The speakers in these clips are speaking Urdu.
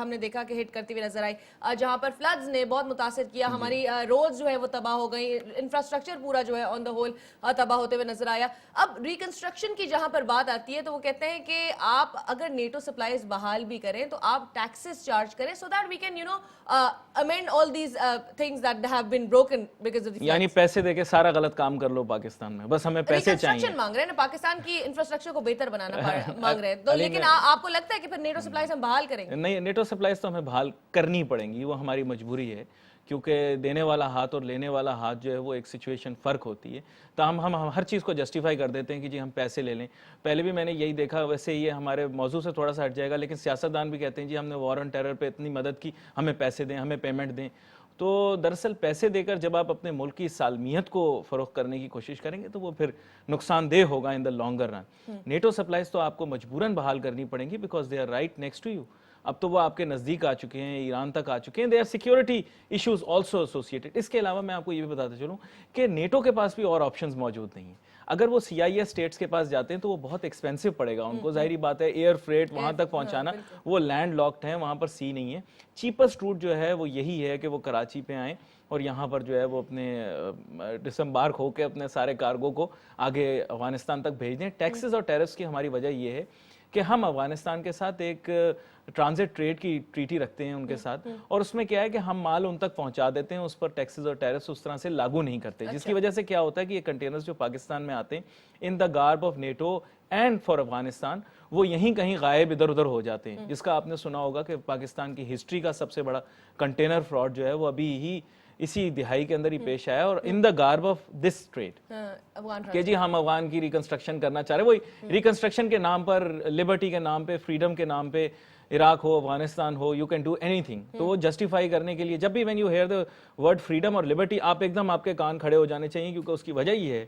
ہم نے دیکھا کہ ہٹ کرتی ہوئی نظر آئی, جہاں پر فلڈز نے بہت متاثر کیا, ہماری روڈز جو ہے وہ تباہ ہو گئی, انفراسٹرکچر پورا جو ہے آن دا ہول تباہ ہوتے ہوئے نظر آیا. اب ریکنسٹرکشن کی جہاں پر بات آتی ہے تو وہ کہتے ہیں کہ آپ اگر نیٹو سپلائیز بحال بھی کریں تو آپ ٹیکسز چارج کریں, so that we can amend all these things that have been broken because of the یعنی پیسے دے کے سارا غلط کام کر لو پاکستان میں, بس ہمیں پیسے چاہیے. ریکنسٹرکشن مانگ رہے ہیں نا, پاکستان کی انفراسٹرکچر کو بہتر بنانا مانگ رہے ہیں, تو لیکن آپ کو لگتا ہے کہ پھر نیٹو سپلائیز ہم بحال کریں گے؟ نہیں, نیٹو سپلائیز تو ہمیں بحال کرنی پڑیں گی, وہ ہماری مجبوری ہے, کیونکہ دینے والا ہاتھ اور لینے والا ہاتھ جو ہے وہ ایک سچویشن فرق ہوتی ہے. تو ہم ہر چیز کو جسٹیفائی کر دیتے ہیں کہ جی ہم پیسے لے لیں. پہلے بھی میں نے یہی دیکھا, ویسے یہ ہمارے موضوع سے تھوڑا سا ہٹ جائے گا, لیکن سیاستدان بھی کہتے ہیں جی ہم نے وار آن ٹیرر پہ اتنی مدد کی, ہمیں پیسے دیں, ہمیں پیمنٹ دیں. تو دراصل پیسے دے کر جب آپ اپنے ملک کی سالمیت کو فروغ کرنے کی کوشش کریں گے تو وہ پھر نقصان دہ ہوگا in the longer run. NATO supplies تو آپ کو مجبوراً بحال کرنی پڑیں گی, because they are right next to you. اب تو وہ آپ کے نزدیک آ چکے ہیں, ایران تک آ چکے ہیں, they are security issues also associated. اس کے علاوہ میں آپ کو یہ بھی بتاتا چلوں کہ نیٹو کے پاس بھی اور آپشنز موجود نہیں ہیں. اگر وہ سی آئی ایس اسٹیٹس کے پاس جاتے ہیں تو وہ بہت ایکسپینسو پڑے گا ان کو, ظاہری بات ہے, ایئر فریٹ وہاں تک پہنچانا, وہ لینڈ لاکڈ ہیں, وہاں پر سی نہیں ہے. چیپسٹ روٹ جو ہے وہ یہی ہے کہ وہ کراچی پہ آئیں اور یہاں پر جو ہے وہ اپنے ڈسمبارک ہو کے اپنے سارے کارگو کو آگے افغانستان تک بھیج دیں. ٹیکسز اور ٹیرفس کی ہماری وجہ یہ ہے کہ ہم افغانستان کے ساتھ ایک ٹرانزٹ ٹریڈ کی ٹریٹی رکھتے ہیں ان کے ساتھ, اور اس میں کیا ہے کہ ہم مال ان تک پہنچا دیتے ہیں, اس پر ٹیکسز اور ٹیرفس اس طرح سے لاگو نہیں کرتے, جس کی وجہ سے کیا ہوتا ہے کہ یہ کنٹینرز جو پاکستان میں آتے ہیں in the garb of NATO and for Afghanistan, وہ یہیں کہیں غائب ادھر ادھر ہو جاتے ہیں. جس کا آپ نے سنا ہوگا کہ پاکستان کی ہسٹری کا سب سے بڑا کنٹینر فراڈ جو ہے وہ ابھی ہی اسی دہائی کے اندر ہی پیش آیا, اور ان the garb of this trade کہ جی ہم افغان کی ریکنسٹرکشن کرنا چاہ رہے ہیں. وہی ریکنسٹرکشن کے نام پر, لبرٹی کے نام پہ, فریڈم کے نام پہ, عراق ہو, افغانستان ہو, یو کین ڈو اینی تھنگ. تو وہ جسٹیفائی کرنے کے لیے جب بھی when you hear the word freedom اور لبرٹی, آپ ایک دم آپ کے کان کھڑے ہو جانے چاہیے, کیونکہ اس کی وجہ یہ ہے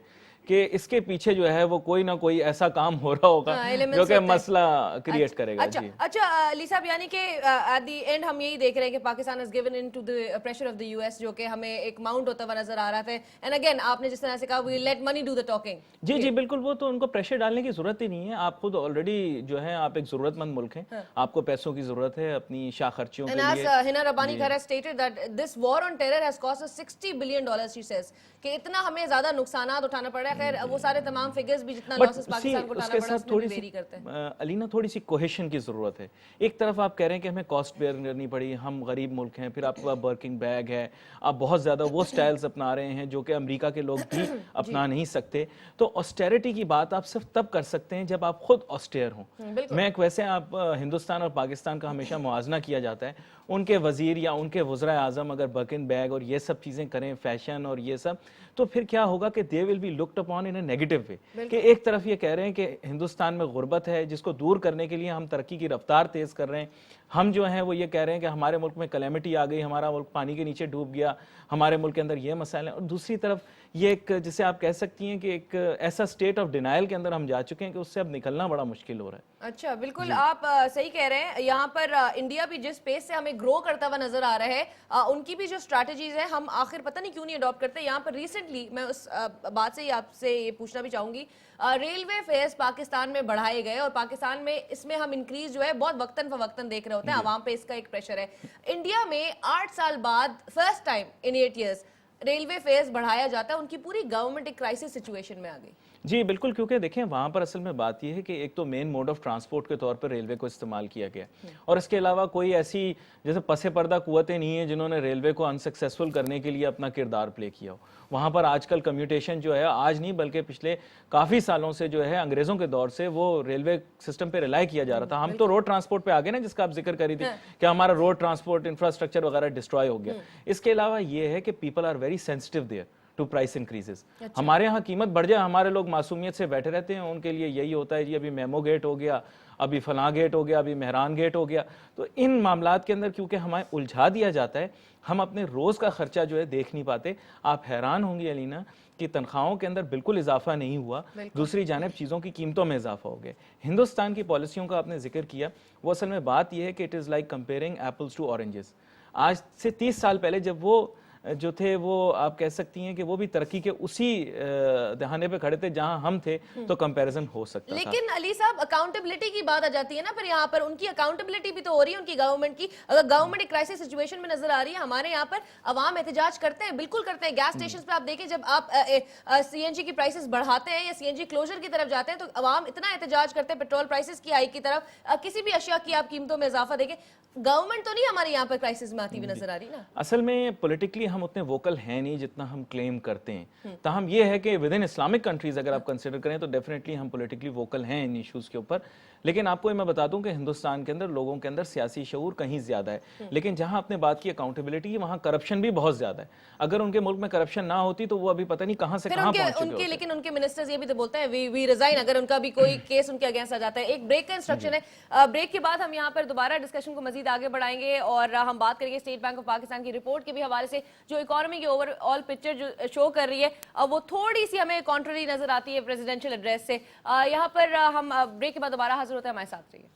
کہ اس کے پیچھے جو ہے وہ کوئی نہ کوئی ایسا کام ہو رہا ہوگا جو کہ مسئلہ کریٹ کرے گا. اچھا علی صاحب, یعنی کہ ایٹ دی اینڈ ہم یہی دیکھ رہے ہیں کہ Pakistan is given in to the pressure of the U S, جو کہ ہمیں ایک ماؤنٹ ہوتا ہوا نظر آ رہا تھا. اینڈ اگین آپ نے جس طرح سے کہا we let money do the talking. جی بالکل, وہ تو ان کو پریشر ڈالنے کی ضرورت ہی نہیں ہے. آپ خود آلریڈی جو ہے آپ ایک ضرورت مند ملک ہیں, آپ کو پیسوں کی ضرورت ہے اپنی شاہ خرچیوں کے لیے. ہنا ربانی خیر has stated that this war on terror has cost us $60 billion, she says, کہ اتنا ہمیں زیادہ نقصانات اٹھانا پڑ رہا ہے. خیر وہ سارے تمام فگرز بھی جتنا لاسز پاکستان کو اٹھانا پڑا اس میں بھی ویری کرتے ہیں. علینا تھوڑی سی کوہیشن کی ضرورت ہے. ایک طرف آپ کہہ رہے ہیں کہ ہمیں کاسٹ بیئر کرنی پڑی, ہم غریب ملک ہیں, پھر آپ کے پاس برکنگ بیگ ہے, آپ بہت زیادہ وہ سٹائلز اپنا رہے ہیں جو کہ امریکہ کے لوگ بھی اپنا نہیں سکتے. تو آسٹیرٹی کی بات آپ صرف تب کر سکتے ہیں جب آپ خود آسٹیئر ہوں. میں ویسے آپ ہندوستان اور پاکستان کا ہمیشہ موازنہ کیا جاتا ہے, ان کے وزیر یا ان کے وزراء اعظم اگر برکن بیگ اور یہ سب چیزیں کریں, فیشن اور یہ سب, تو پھر کیا ہوگا کہ they will be looked upon in a negative way. کہ ایک طرف یہ کہہ رہے ہیں کہ ہندوستان میں غربت ہے جس کو دور کرنے کے لیے ہم ترقی کی رفتار تیز کر رہے ہیں. ہم جو ہیں وہ یہ کہہ رہے ہیں کہ ہمارے ملک میں کلیمٹی آ گئی, ہمارا ملک پانی کے نیچے ڈوب گیا, ہمارے ملک کے اندر یہ مسائل ہیں. اور دوسری طرف یہ ایک جسے آپ کہہ سکتی ہیں کہ ایک ایسا سٹیٹ آف ڈینائل کے اندر ہم جا چکے ہیں کہ اس سے اب نکلنا بڑا مشکل ہو رہا ہے. اچھا بالکل آپ صحیح کہہ رہے ہیں. یہاں پر انڈیا بھی جس پیس سے ہمیں گرو کرتا ہوا نظر آ رہا ہے, ان کی بھی جو اسٹریٹجیز ہیں ہم آخر پتہ نہیں کیوں نہیں اڈاپٹ کرتے. یہاں پر ریسنٹلی میں اس بات سے ہی آپ سے یہ پوچھنا بھی چاہوں گی, ریلوے فیئرز پاکستان میں بڑھائے گئے, اور پاکستان میں اس میں ہم انکریز جو ہے بہت وقتاً فوقتاً دیکھ رہے ہوتے ہیں, عوام پہ اس کا ایک پریشر ہے. انڈیا میں 8 سال بعد فرسٹ ٹائم ان 8 ایئرز ریلوے فیئرز بڑھایا جاتا ہے. ان کی پوری گورنمنٹ ایک کرائسس سچویشن میں آ گئی. جی بالکل, کیونکہ دیکھیں وہاں پر اصل میں بات یہ ہے کہ ایک تو مین موڈ آف ٹرانسپورٹ کے طور پر ریلوے کو استعمال کیا گیا, اور اس کے علاوہ کوئی ایسی جیسے پس پردہ قوتیں نہیں ہیں جنہوں نے ریلوے کو انسکسیسفل کرنے کے لیے اپنا کردار پلے کیا ہو. وہاں پر آج کل کمیوٹیشن جو ہے, آج نہیں بلکہ پچھلے کافی سالوں سے جو ہے انگریزوں کے دور سے وہ ریلوے سسٹم پہ ریلائی کیا جا رہا تھا. ہم تو روڈ ٹرانسپورٹ پہ آ گئے نا, جس کا آپ ذکر کری تھی کہ ہمارا روڈ ٹرانسپورٹ انفراسٹرکچر وغیرہ ڈسٹروائے ہو گیا. اس کے علاوہ یہ ہے کہ people are very sensitive there to price increases. ہمارے ہاں قیمت بڑھ جائے, ہمارے لوگ معصومیت سے بیٹھے رہتے ہیں, ان کے لیے یہی ہوتا ہے جی ابھی میمو گیٹ ہو گیا, ابھی فلاں گیٹ ہو گیا, ابھی مہران گیٹ ہو گیا. تو ان معاملات کے اندر کیونکہ ہمیں الجھا دیا جاتا ہے, ہم اپنے روز کا خرچہ جو ہے دیکھ نہیں پاتے. آپ حیران ہوں گی علینا کہ تنخواہوں کے اندر بالکل اضافہ نہیں ہوا, دوسری جانب چیزوں کی قیمتوں میں اضافہ ہو گیا. ہندوستان کی پالیسیوں کا آپ نے ذکر کیا, وہ اصل میں بات یہ ہے کہ it is like comparing apples to oranges. آج سے 30 سال پہلے جب وہ جو تھے وہ آپ کہہ سکتی ہیں کہ وہ بھی ترقی کے اسی دہانے پہ کھڑے تھے جہاں ہم تھے, تو کمپیریزن ہو سکتا تھا. لیکن علی صاحب اکاؤنٹیبلٹی کی بات آ جاتی ہے نا پھر یہاں پر, ان کی اکاؤنٹیبلٹی بھی تو ہو رہی ہے ان کی گورنمنٹ کی. اگر گورنمنٹ ایک کرائسس سچویشن میں نظر آ رہی ہے, ہمارے یہاں پر عوام احتجاج کرتے ہیں, بالکل کرتے ہیں. گیس اسٹیشن پہ آپ دیکھیں جب آپ سی این جی کی پرائسز بڑھاتے ہیں یا سی این جی کلوزر کی طرف جاتے ہیں تو عوام اتنا احتجاج کرتے ہیں پیٹرول پرائسز کی ہائی کی طرف, کسی بھی اشیاء کی آپ قیمتوں میں اضافہ دیکھیں. گورنمنٹ تو نہیں ہمارے یہاں پر کرائسس میں آتی ہوئی نظر آ رہی نا. اصل میں پولیٹیکلی ہم اتنے ووکل ہیں نہیں جتنا ہم کلیم کرتے ہیں. تاہم یہ ہے کہ ود ان اسلامک کنٹریز اگر آپ کنسیڈر کریں تو ڈیفینیٹلی ہم پولیٹیکلی ووکل ہیں ان ایشوز کے اوپر. لیکن آپ کو میں بتا دوں کہ ہندوستان کے اندر لوگوں کے اندر سیاسی شعور کہیں زیادہ ہے, لیکن جہاں آپ نے بات کی اکاؤنٹیبلٹی کی, وہاں کرپشن بھی بہت زیادہ ہے. اگر ان کے ملک میں کرپشن نہ ہوتی تو وہ ابھی پتہ نہیں کہاں سے کہاں پہنچ چکے ہوتے. لیکن ان کے منسٹرز یہ بھی تو بولتے ہیں وی ریزائن اگر ان کا بھی کوئی کیس ان کے اگینسٹ آ جاتا ہے. ایک بریک کا انسٹرکشن ہے, بریک کے بعد ہم یہاں پر دوبارہ ڈسکشن کو مزید آگے بڑھائیں گے اور ہم بات کریں گے اسٹیٹ بینک آف پاکستان کی رپورٹ کے بھی حوالے سے, جو اکانومی کی اوور آل پکچر جو شو کر رہی ہے وہ تھوڑی سی ہمیں کانٹرری نظر آتی ہے پریزیڈنشل ایڈریس سے. یہاں پر ہم بریک کے بعد دوبارہ حاضر ہوتے ہیں, ہمارے ساتھ رہیے.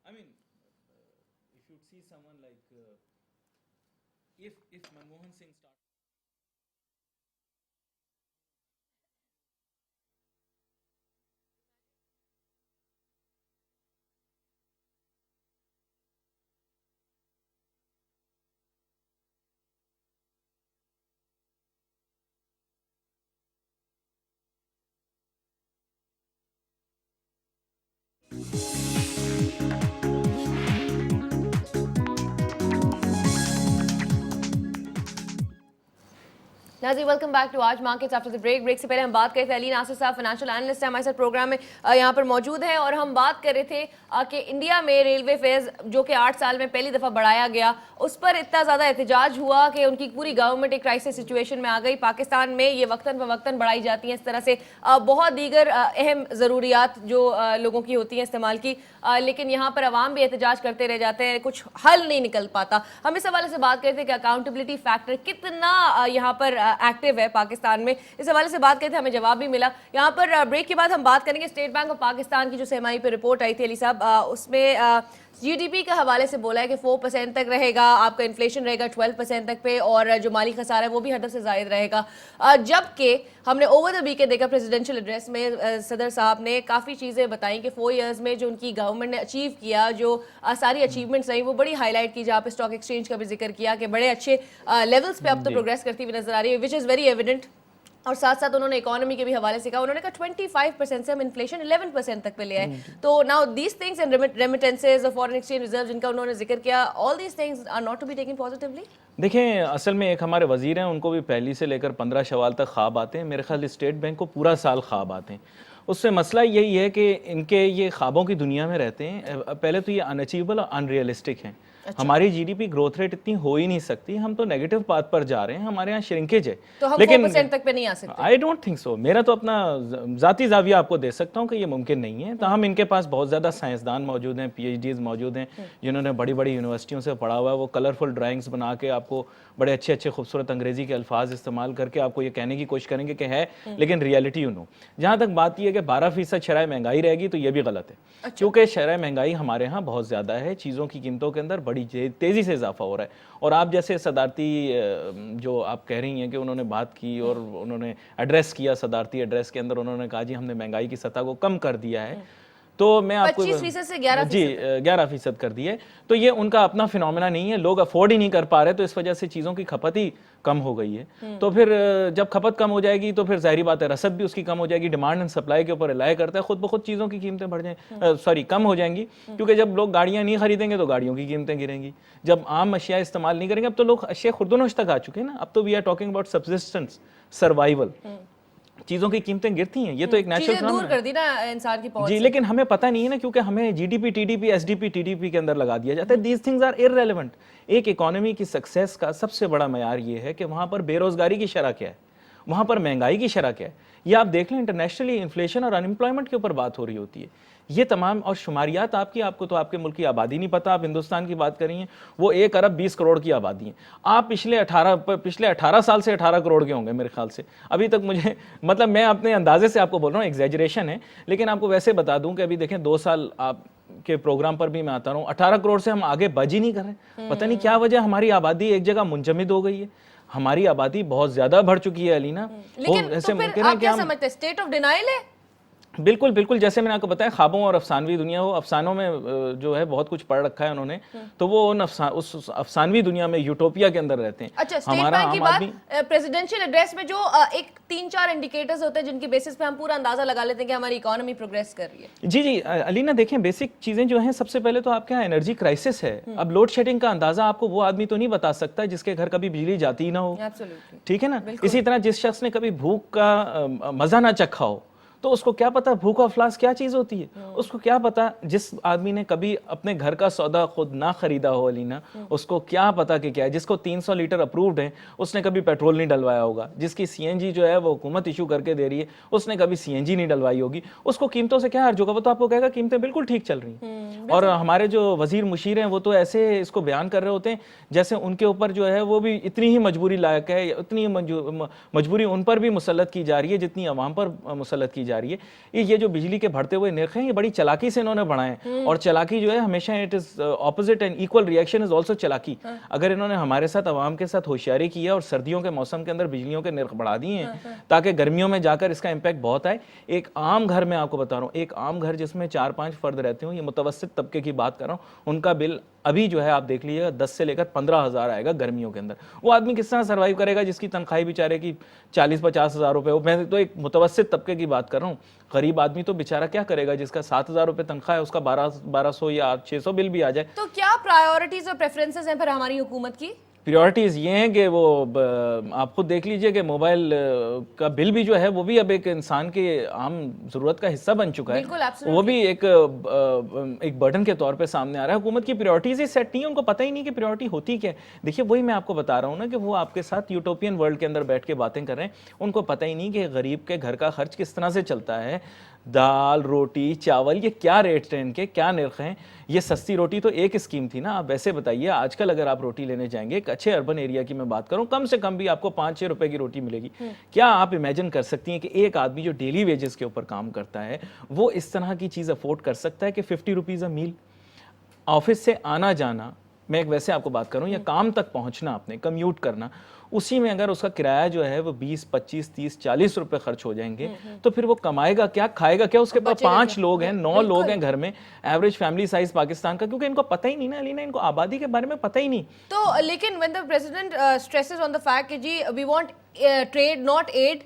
I mean, if you see someone like, if Manmohan Singh started ناظرین ویلکم بیک ٹو آج markets after the break. Break سے پہلے ہم بات کر رہے تھے, علی ناصر صاحب فائنینشیل اینالسٹ ہیں ہمارے ساتھ پروگرام میں یہاں پر موجود ہیں, اور ہم بات کر رہے تھے کہ انڈیا میں ریلوے فیئرز جو کہ 8 سال میں پہلی دفعہ بڑھایا گیا, اس پر اتنا زیادہ احتجاج ہوا کہ ان کی پوری گورنمنٹ ایک کرائسس سچویشن میں آ گئی. پاکستان میں یہ وقتاً فوقتاً بڑھائی جاتی ہیں اس طرح سے بہت دیگر اہم ضروریات جو لوگوں کی ہوتی ہیں استعمال کی, لیکن یہاں پر عوام بھی احتجاج کرتے رہ جاتے ہیں, کچھ حل نہیں نکل پاتا. ہم اس حوالے سے بات کرتے ہیں کہ اکاؤنٹیبلٹی فیکٹر کتنا یہاں پر ایکٹیو ہے پاکستان میں, اس حوالے سے بات کرتے ہیں, ہمیں جواب بھی ملا. یہاں پر بریک کے بعد ہم بات کریں گے اسٹیٹ بینک آف پاکستان کی جو سرمائی پہ رپورٹ آئی تھی علی صاحب, اس میں جی ڈی پی کے حوالے سے بولا ہے کہ 4% تک رہے گا, آپ کا انفلیشن رہے گا 12% تک پہ, اور جو مالی خسارہ ہے وہ بھی حد سے زائد رہے گا. جبکہ ہم نے اوور دا ویکینڈ دیکھا پریزیڈنشیل ایڈریس میں صدر صاحب نے کافی چیزیں بتائیں کہ 4 ایئرز میں جو ان کی گورنمنٹ نے اچیو کیا, جو ساری اچیومنٹس رہی وہ بڑی ہائی لائٹ کی, جہاں پہ اسٹاک ایکسچینج کا بھی ذکر کیا کہ بڑے اچھے لیولز پہ اب تو پروگریس کرتی ہوئی نظر آ رہی ہے, وچ از ویری ایویڈنٹ. اور ساتھ ساتھ انہوں نے اکانومی کے بھی حوالے سے کہا, انہوں نے کہا 25% سے ہم انفلیشن 11% تک پہ لے آئے. تو now these things and remittances اور فارن ایکسچینج ریزرو جن کا انہوں نے ذکر کیا, all these things are not to be taken positively. دیکھیں, اصل میں ایک ہمارے وزیر ہیں, ان کو بھی پہلی سے لے کر 15 شوال تک خواب آتے ہیں. میرے خیال اسٹیٹ بینک کو پورا سال خواب آتے ہیں. اس سے مسئلہ یہی ہے کہ ان کے یہ خوابوں کی دنیا میں رہتے ہیں. پہلے تو یہ ان اچیویبل اور ان ریئلسٹک ہیں. ہماری G D P growth rate اتنی ہو ہی نہیں سکتی, ہم تو نیگیٹو پاتھ پر جا رہے ہیں, ہمارے یہاں شرنکیج ہے, تو ہم لیکن 4% تک پہ نہیں آ سکتے. I don't think so. میرا تو اپنا ذاتی زاویہ آپ کو دے سکتا ہوں کہ یہ ممکن نہیں ہے. تاہم ان کے پاس بہت زیادہ سائنسدان موجود ہیں, پی ایچ ڈیز موجود ہیں, جنہوں نے بڑی بڑی یونیورسٹیوں سے پڑھا ہوا ہے. وہ کلرفل ڈرائنگس بنا کے آپ کو بڑے اچھے اچھے خوبصورت انگریزی کے الفاظ استعمال کر کے آپ کو یہ کہنے کی کوشش کریں گے کہ ہے, لیکن ریئلٹی یو نو. جہاں تک بات یہ ہے کہ 12% شرح مہنگائی رہے گی, تو یہ بھی غلط ہے, کیونکہ شرح مہنگائی ہمارے ہاں بہت زیادہ ہے. چیزوں کی قیمتوں کے اندر بڑی تیزی سے اضافہ ہو رہا ہے. اور آپ جیسے صدارتی جو آپ کہہ رہی ہیں کہ انہوں نے بات کی اور انہوں نے ایڈریس کیا, صدارتی ایڈریس کے اندر انہوں نے کہا جی ہم نے مہنگائی کی سطح کو کم کر دیا ہے, تو میں آپ کو 25% سے 11% جی 11% کر دی ہے. تو یہ ان کا اپنا فینومینا نہیں ہے, لوگ افورڈ ہی نہیں کر پا رہے, تو اس وجہ سے چیزوں کی کھپت ہی کم ہو گئی ہے. تو پھر جب کھپت کم ہو جائے گی تو پھر ظاہری بات ہے رسد بھی اس کی کم ہو جائے گی. ڈیمانڈ اینڈ سپلائی کے اوپر ریلائی کرتا ہے, خود بخود چیزوں کی قیمتیں بڑھ جائیں کم ہو جائیں گی, کیونکہ جب لوگ گاڑیاں نہیں خریدیں گے تو گاڑیوں کی قیمتیں گریں گی. جب عام اشیاء استعمال نہیں کریں گے, اب تو لوگ اشیاء خورد و نوش تک آ چکے ہیں نا, اب تو we are talking about subsistence, survival. چیزوں کی قیمتیں گرتی ہیں, یہ تو ایک نیچرل دور کر دی نا انسان کی پہنچ جی, لیکن ہمیں پتہ نہیں ہے نا, کیونکہ ہمیں G D P, T D P, S D P, T D P کے اندر لگا دیا جاتا ہے. These things are irrelevant. ایک اکانومی کی سکسیس کا سب سے بڑا معیار یہ ہے کہ وہاں پر بے روزگاری کی شرح کیا ہے, وہاں پر مہنگائی کی شرح کیا ہے. یہ آپ دیکھ لیں, انٹرنیشنلی انفلیشن اور ان امپلائمنٹ کے اوپر بات ہو رہی ہوتی ہے. یہ تمام اور شماریات آپ کی، آپ کو تو آپ کے ملک کی آبادی نہیں پتہ. آپ ہندوستان کی بات کر رہی ہیں، وہ 1 ارب 20 کروڑ کی آبادی ہے. آپ پچھلے 18 سال سے 18 کروڑ کے ہوں گے میرے خیال سے ابھی تک. مجھے مطلب میں اپنے اندازے سے آپ کو بول رہا ہوں، ایگزیجریشن ہے، لیکن آپ کو ویسے بتا دوں کہ ابھی دیکھیں 2 سال آپ کے پروگرام پر بھی میں آتا رہا ہوں، 18 کروڑ سے ہم آگے بڑھ ہی نہیں کر رہے. پتہ نہیں کیا وجہ، ہماری آبادی ایک جگہ منجمد ہو گئی ہے. ہماری آبادی بہت زیادہ بڑھ چکی ہے علینا. لیکن تو پھر آپ کیا سمجھتے ہیں، اسٹیٹ آف ڈینائل ہے؟ بالکل بالکل، جیسے میں نے آپ کو بتایا خوابوں اور افسانوی دنیا، وہ افسانوں میں جو ہے بہت کچھ پڑھ رکھا ہے انہوں نے، تو وہ اس افسانوی دنیا میں یوٹوپیا کے اندر رہتے ہیں. اچھا، اسٹیٹ بینک کی بات، پریزیڈنشیل ایڈریس میں جو 3-4 انڈیکیٹرز ہوتے ہیں جن کی بیسس پہ ہم پورا اندازہ لگا لیتے ہیں کہ ہماری اکانومی پروگریس کر رہی ہے. جی علینا دیکھیں، بیسک چیزیں جو ہیں، سب سے پہلے تو آپ کے یہاں انرجی کرائسس ہے. اب لوڈ شیڈنگ کا اندازہ آپ کو وہ آدمی تو نہیں بتا سکتا جس کے گھر کبھی بجلی جاتی ہی نہ ہو، ٹھیک ہے نا. اسی طرح جس شخص نے کبھی بھوک کا مزہ نہ چکھا ہو تو اس کو کیا پتا بھوک و افلاس کیا چیز ہوتی ہے. اس کو کیا پتا جس آدمی نے کبھی اپنے گھر کا سودا خود نہ خریدا ہو علینا، اس کو کیا پتا کہ کیا ہے. جس کو 300 لیٹر اپرووڈ ہے اس نے کبھی پیٹرول نہیں ڈلوایا ہوگا. جس کی سی این جی جو ہے وہ حکومت ایشو کر کے دے رہی ہے اس نے کبھی سی این جی نہیں ڈلوائی ہوگی. اس کو قیمتوں سے کیا حرج ہوگا؟ وہ تو آپ کو کہے گا قیمتیں بالکل ٹھیک چل رہی ہیں. اور ہمارے جو وزیر مشیر ہیں وہ تو ایسے اس کو بیان کر رہے ہوتے ہیں جیسے ان کے اوپر جو ہے وہ بھی اتنی ہی مجبوری لائق ہے، اتنی مجبوری ان پر بھی مسلط کی جا رہی ہے جتنی عوام پر مسلط کی جا رہی ہے. یہ جو بجلی کے بڑھتے ہوئے نرخ ہیں یہ بڑی چلاکی سے انہوں نے بڑھائے ہیں. اور چلاکی جو ہے ہمیشہ it is opposite and equal reaction is also چلاکی. اگر انہوں نے ہمارے ساتھ عوام کے ساتھ ہوشیاری کی ہے اور سردیوں کے موسم کے اندر بجلیوں کے نرخ بڑھا دیے ہیں تاکہ گرمیوں میں جا کر اس کا امپیکٹ بہت آئے. ایک عام گھر میں آپ کو بتا رہا ہوں، ایک عام گھر جس میں 4-5 فرد رہتے ہوں، یہ متوسط طبقے کی بات کر رہا ہوں، ان کا بل ابھی جو ہے آپ دیکھ لیجیے گا 10 سے لے کر 15,000 آئے گا گرمیوں کے اندر. وہ آدمی کس طرح سروائیو کرے گا جس کی تنخواہ بیچارے کی 40-50 ہزار روپے ہو؟ میں تو ایک متوسط طبقے کی بات کر رہا ہوں. غریب آدمی تو بیچارہ کیا کرے گا جس کا 7,000 روپے تنخواہ ہے، اس کا 1200 یا 600 بل بھی آ جائے. تو کیا پرائیورٹیز اور پریفرنسز ہیں پھر ہماری حکومت کی؟ پریورٹیز یہ ہیں کہ وہ آپ خود دیکھ لیجئے کہ موبائل کا بل بھی جو ہے وہ بھی اب ایک انسان کے عام ضرورت کا حصہ بن چکا ہے. وہ بھی ایک برڈن کے طور پہ سامنے آ رہا ہے. حکومت کی پریورٹیز ہی سیٹ نہیں ہے، ان کو پتہ ہی نہیں کہ پریورٹی ہوتی کیا ہے. دیکھیے وہی میں آپ کو بتا رہا ہوں نا کہ وہ آپ کے ساتھ یوٹوپین ورلڈ کے اندر بیٹھ کے باتیں کر رہے ہیں، ان کو پتہ ہی نہیں کہ غریب کے گھر کا خرچ کس طرح سے چلتا ہے. دال، روٹی، چاول، یہ کیا ریٹ ہیں ان کے، کیا نرخ ہیں. یہ سستی روٹی تو ایک اسکیم تھی نا. آپ ویسے بتائیے آج کل اگر آپ روٹی لینے جائیں گے ایک اچھے اربن ایریا کی میں بات کروں، کم سے کم بھی آپ کو 5-6 روپے کی روٹی ملے گی. کیا آپ امیجن کر سکتی ہیں کہ ایک آدمی جو ڈیلی ویجز کے اوپر کام کرتا ہے وہ اس طرح کی چیز افورڈ کر سکتا ہے کہ 50 روپیز اے میل؟ آفس سے آنا جانا، میں ایک ویسے آپ کو بات کروں، یا کام تک پہنچنا، آپ نے کمیوٹ کرنا، اسی میں اگر اس کا کرایہ جو ہے وہ 20, 25, 30, 40 روپے خرچ ہو جائیں گے تو پھر وہ کمائے گا کیا، کھائے گا کیا؟ اس کے پاس 5 لوگ ہیں، 9 لوگ ہیں گھر میں، ایوریج فیملی سائز پاکستان کا. کیونکہ ان کو پتہ ہی نہیں نا علینا، ان کو آبادی کے بارے میں پتہ ہی نہیں. تو لیکن when the president stresses on the fact کہ جی we want trade not aid،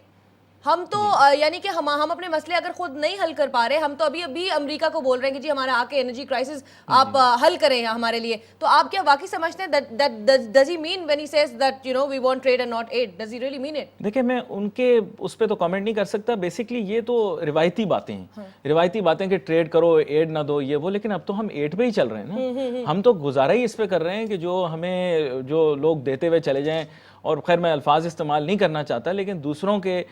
ہم تو یعنی کہ ہم اپنے مسئلے اگر خود نہیں حل کر پا رہے، ہم تو ابھی امریکہ کو بول رہے ہیں کہ جی ہمارا آ کے انرجی کرائسس آپ حل کریں ہمارے لیے. تو آپ کیا واقعی سمجھتے ہیں does he mean when he says that you know we want trade and not aid, does he really mean it؟ دیکھیں میں ان کے اس پہ تو کامنٹ نہیں کر سکتا. بیسکلی یہ تو روایتی باتیں ہیں، روایتی باتیں کہ ٹریڈ کرو، ایڈ نہ دو، یہ وہ. لیکن اب تو ہم ایڈ پہ ہی چل رہے ہیں نا. ہم تو گزارا ہی اس پہ کر رہے ہیں کہ جو ہمیں جو لوگ دیتے ہوئے چلے جائیں. اور خیر میں الفاظ استعمال نہیں کرنا چاہتا، لیکن دوسروں کے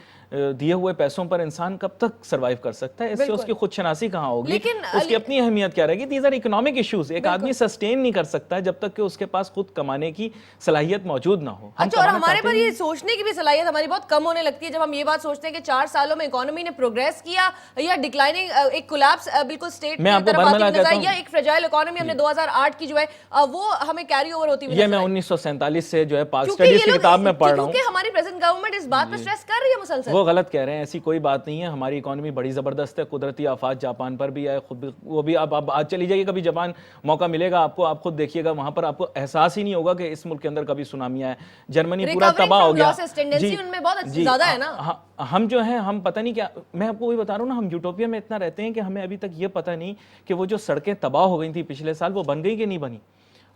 دیے ہوئے پیسوں پر انسان کب تک سروائیو کر سکتا ہے؟ اس سے اس کی خود شناسی کہاں ہوگی، اس کی اپنی اہمیت کیا رہے گی؟ These are economic issues. ایک آدمی سسٹین نہیں کر سکتا جب تک کہ اس کے پاس خود کمانے کی صلاحیت موجود نہ ہو. اچھا، اور ہمارے پر یہ سوچنے کی بھی صلاحیت ہماری بہت کم ہونے لگتی ہے جب ہم یہ بات سوچتے ہیں کہ 4 سالوں میں اکانومی نے پروگریس کیا یا ڈکلائننگ، ایک کولیپس بالکل اسٹیٹ کی طرف آتی نظر آئی، یا ایک فریجائل اکانومی ہم نے 2008 کی جو ہے وہ ہمیں کیری اوور ہوتی ہوئی. یہ میں 1947 سے جو ہے پاک اسٹڈیز کی کتاب میں پڑھ رہا ہوں. کیونکہ ہماری پریزنٹ گورنمنٹ اس بات پر سٹریس کر رہی ہے مسلسل. وہ غلط کہہ رہے ہیں، ایسی کوئی بات نہیں ہے. ہماری اکانومی بڑی زبردست ہے. قدرتی آفات جاپان پر بھی آئے، خود وہ بھی آپ آج چلی جائیے کبھی جاپان، موقع ملے گا آپ کو، آپ خود دیکھیے گا وہاں پر آپ کو احساس ہی نہیں ہوگا کہ اس ملک کے اندر کبھی سونامی آیا. جرمنی پورا تباہ ہو گیا. ان میں بہت زیادہ ہے نا. ہم جو ہیں ہم پتہ نہیں کیا، میں آپ کو وہی بتا رہا ہوں نا، ہم یوٹوپیا میں اتنا رہتے ہیں کہ ہمیں ابھی تک یہ پتہ نہیں کہ وہ جو سڑکیں تباہ ہو گئی تھیں پچھلے سال وہ بن گئی کہ نہیں بنی.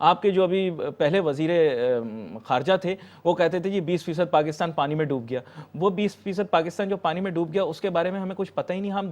آپ کے جو ابھی پہلے وزیر خارجہ تھے وہ کہتے تھے جی 20% پاکستان پانی میں ڈوب گیا. وہ 20% پاکستان جو پانی میں ڈوب گیا اس کے بارے میں ہمیں کچھ پتہ ہی نہیں. ہم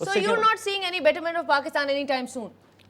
So you're not seeing any betterment of Pakistan anytime soon?